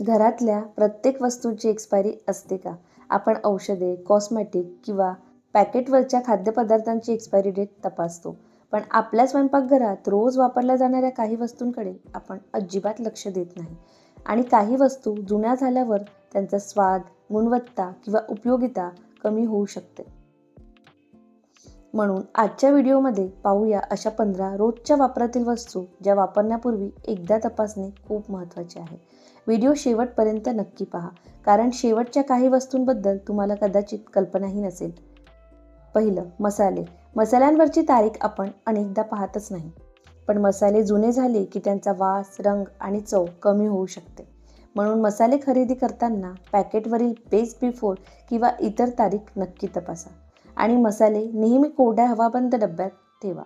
घरातल्या प्रत्येक वस्तूंची एक्सपायरी असते का? आपण औषधे, कॉस्मेटिक किंवा पॅकेटवरच्या खाद्यपदार्थांची एक्सपायरी डेट तपासतो. पण आपल्या स्वयंपाकघरात रोज वापरल्या जाणाऱ्या काही वस्तूंकडे आपण अजिबात लक्ष देत नाही. आणि काही वस्तू जुन्या झाल्यावर त्यांचा स्वाद, गुणवत्ता किंवा उपयोगिता कमी होऊ शकते. म्हणून आजच्या व्हिडिओमध्ये पाहूया अशा 15 रोजच्या वापरातील वस्तू ज्या वापरण्यापूर्वी एकदा तपासणे खूप महत्त्वाचे आहे. व्हिडिओ शेवटपर्यंत नक्की पहा, कारण शेवटच्या काही वस्तूंबद्दल तुम्हाला कदाचित कल्पनाही नसेल. पहिलं, मसाले. मसाल्यांवरची तारीख आपण अनेकदा पाहतच नाही. पण मसाले जुने झाले की त्यांचा वास, रंग आणि चव कमी होऊ शकते. म्हणून मसाले खरेदी करताना पॅकेटवरील बेस्ट बिफोर किंवा इतर तारीख नक्की तपासा. आणि मसाले नेहमी कोरड्या हवाबंद डब्यात ठेवा.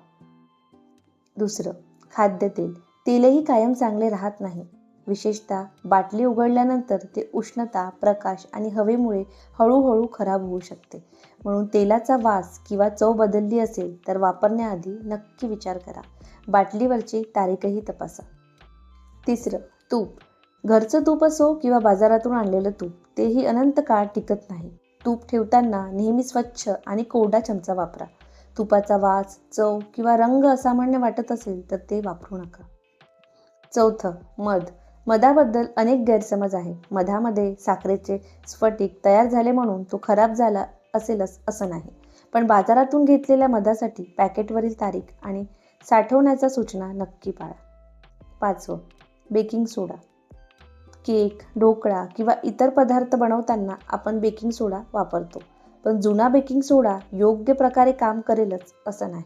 दुसरं, खाद्यतेल. तेलही कायम चांगले राहत नाही. विशेषतः बाटली उघडल्यानंतर ते उष्णता, प्रकाश आणि हवेमुळे हळूहळू खराब होऊ शकते. म्हणून तेलाचा वास किंवा चव बदलली असेल तर वापरण्याआधी नक्की विचार करा. बाटलीवरची तारीखही तपासा. तिसरं, तूप. घरचं तूप असो किंवा बाजारातून आणलेलं तूप, तेही अनंत काळ टिकत नाही. तूप ठेवताना नेहमी स्वच्छ आणि कोरडा चमचा वापरा. तुपाचा वास, चव किंवा रंग असामान्य वाटत असेल तर ते वापरू नका. चौथं, मध. मधाबद्दल अनेक गैरसमज आहे. मधामध्ये साखरेचे स्फटिक तयार झाले म्हणून तो खराब झाला असेलच असं नाही. पण बाजारातून घेतलेल्या मधासाठी पॅकेटवरील तारीख आणि साठवण्याच्या सूचना नक्की पाळा. पाचवं, बेकिंग सोडा. केक, ढोकळा किंवा इतर पदार्थ बनवताना आपण बेकिंग सोडा वापरतो. पण जुना बेकिंग सोडा योग्य प्रकारे काम करेलच असं नाही.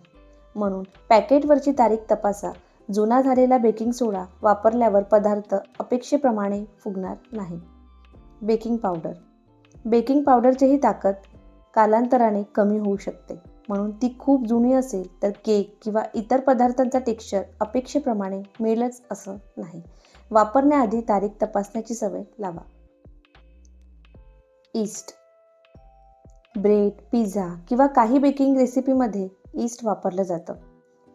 म्हणून पॅकेटवरची तारीख तपासा. जुना झालेला बेकिंग सोडा वापरल्यावर पदार्थ अपेक्षेप्रमाणे फुगणार नाही. Baking powder. बेकिंग पावडरचीही ताकद कालांतराने कमी होऊ शकते. म्हणून ती खूप जुनी असेल तर केक किंवा इतर पदार्थांचा टेक्स्चर अपेक्षेप्रमाणे मिळेलच असं नाही. वापरण्याआधी तारीख तपासण्याची सवय लावा. ईस्ट. ब्रेड, पिझ्झा किंवा काही बेकिंग रेसिपीमध्ये ईस्ट वापरलं जातं.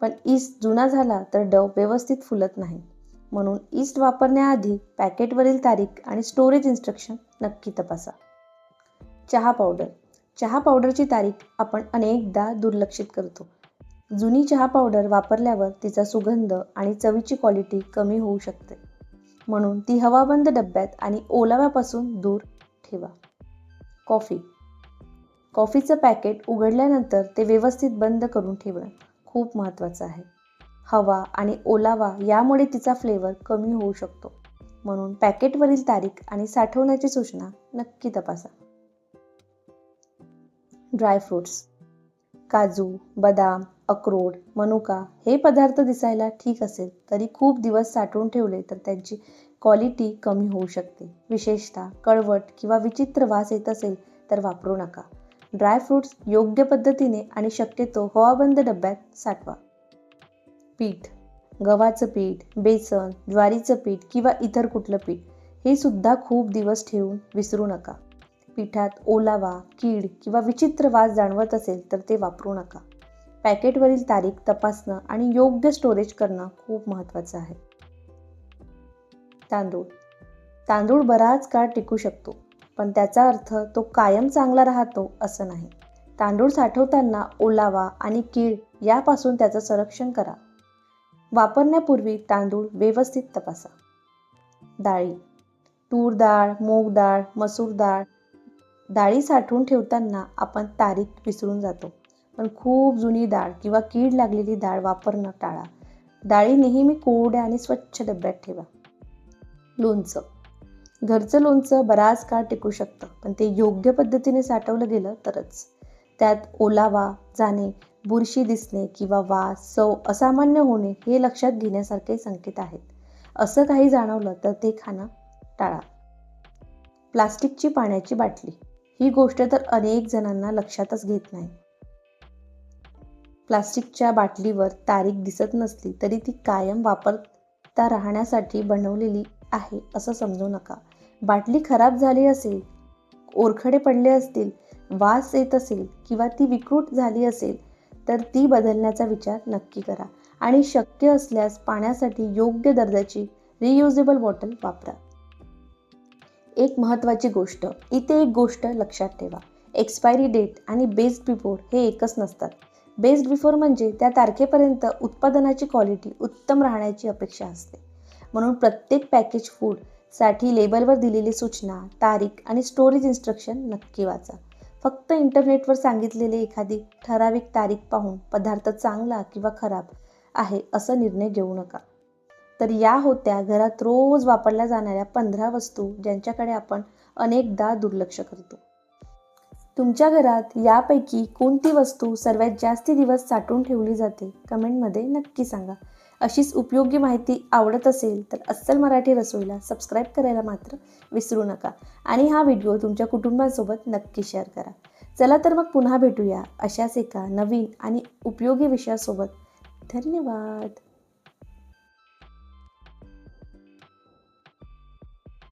पण ईस्ट जुना झाला तर डव व्यवस्थित फुलत नाही. म्हणून ईस्ट वापरण्याआधी पॅकेटवरील तारीख आणि स्टोरेज इन्स्ट्रक्शन नक्की तपासा. चहा पावडर. चहा पावडरची तारीख आपण अनेकदा दुर्लक्षित करतो. जुनी चहा पावडर वापरल्यावर तिचा सुगंध आणि चवीची क्वालिटी कमी होऊ शकते. म्हणून ती हवाबंद डब्यात आणि ओलाव्यापासून दूर ठेवा. कॉफी. कॉफीचं पॅकेट उघडल्यानंतर ते व्यवस्थित बंद करून ठेवणं खूप महत्त्वाचं आहे. हवा आणि ओलावा यामुळे तिचा फ्लेवर कमी होऊ शकतो. म्हणून पॅकेटवरील तारीख आणि साठवण्याची सूचना नक्की तपासा. ड्रायफ्रूट्स. काजू, बदाम, अक्रोड, मनुका हे पदार्थ दिसायला ठीक असेल तरी खूप दिवस साठवून ठेवले तर त्यांची क्वालिटी कमी होऊ शकते. विशेषतः कडवट किंवा विचित्र वास येत असेल तर वापरू नका. ड्रायफ्रूट्स योग्य पद्धतीने आणि शक्यतो हवाबंद डब्यात साठवा. पीठ. गव्हाचं पीठ, बेसन, ज्वारीचं पीठ किंवा इतर कुठलं पीठ हे सुद्धा खूप दिवस ठेवून विसरू नका. पिठात ओलावा, कीड किंवा विचित्र वास जाणवत असेल तर ते वापरू नका. पॅकेटवरील तारीख तपासणं आणि योग्य स्टोरेज करणं खूप महत्त्वाचं आहे. तांदूळ. तांदूळ बराच काळ टिकू शकतो, पण त्याचा अर्थ तो कायम चांगला राहतो असं नाही. तांदूळ साठवताना ओलावा आणि कीड यापासून त्याचं संरक्षण करा. वापरण्यापूर्वी तांदूळ व्यवस्थित तपासा. डाळी. तूर डाळ, मूग डाळ, मसूर डाळ. डाळी साठवून ठेवताना आपण तारीख विसरून जातो. पण खूप जुनी डाळ किंवा कीड लागलेली डाळ वापरणं टाळा. डाळी नेहमी कोरड्या आणि स्वच्छ डब्यात ठेवा. लोणचं. घरचं लोणचं बराच काळ टिकू शकतं, पण ते योग्य पद्धतीने साठवलं गेलं तरच. त्यात ओलावा जाणे, बुरशी दिसणे किंवा वास, चव असामान्य होणे हे लक्षात घेण्यासारखे संकेत आहेत. असं काही जाणवलं तर ते खाणं टाळा. प्लास्टिकची पाण्याची बाटली. ही गोष्ट तर अनेक जणांना लक्षातच घेत नाही. प्लास्टिकच्या बाटलीवर तारीख दिसत नसली तरी ती कायम वापरता राहण्यासाठी बनवलेली आहे असं समजू नका. बाटली खराब झाली असेल, ओरखडे पडले असतील, वास येत असेल किंवा ती विकृत झाली असेल तर ती बदलण्याचा विचार नक्की करा. आणि शक्य असल्यास पाण्यासाठी योग्य दर्जाची रियुजेबल बॉटल वापरा. एक महत्त्वाची गोष्ट, इथे एक गोष्ट लक्षात ठेवा. एक्सपायरी डेट आणि बेस्ड बिफोर हे एकच नसतात. बेस्ड बिफोर म्हणजे त्या तारखेपर्यंत उत्पादनाची क्वालिटी उत्तम राहण्याची अपेक्षा असते. म्हणून प्रत्येक पॅकेज फूडसाठी लेबलवर दिलेली सूचना, तारीख आणि स्टोरेज इन्स्ट्रक्शन नक्की वाचा. फक्त इंटरनेटवर सांगितलेली एखादी ठराविक तारीख पाहून पदार्थ चांगला किंवा खराब आहे असं निर्णय घेऊ नका. तर या होत्या घरात रोज वापरल्या जाणाऱ्या 15 वस्तू ज्यांच्याकडे आपण अनेकदा दुर्लक्ष करतो. तुमच्या घरात यापैकी कोणती वस्तू सर्वात जास्ती दिवस साठवून ठेवली जाते कमेंटमध्ये नक्की सांगा. अशीच उपयोगी माहिती आवडत असेल तर अस्सल मराठी रसोईला सबस्क्राईब करायला मात्र विसरू नका आणि हा व्हिडिओ तुमच्या कुटुंबासोबत नक्की शेअर करा. चला तर मग पुन्हा भेटूया अशाच एका नवीन आणि उपयोगी विषयासोबत. धन्यवाद.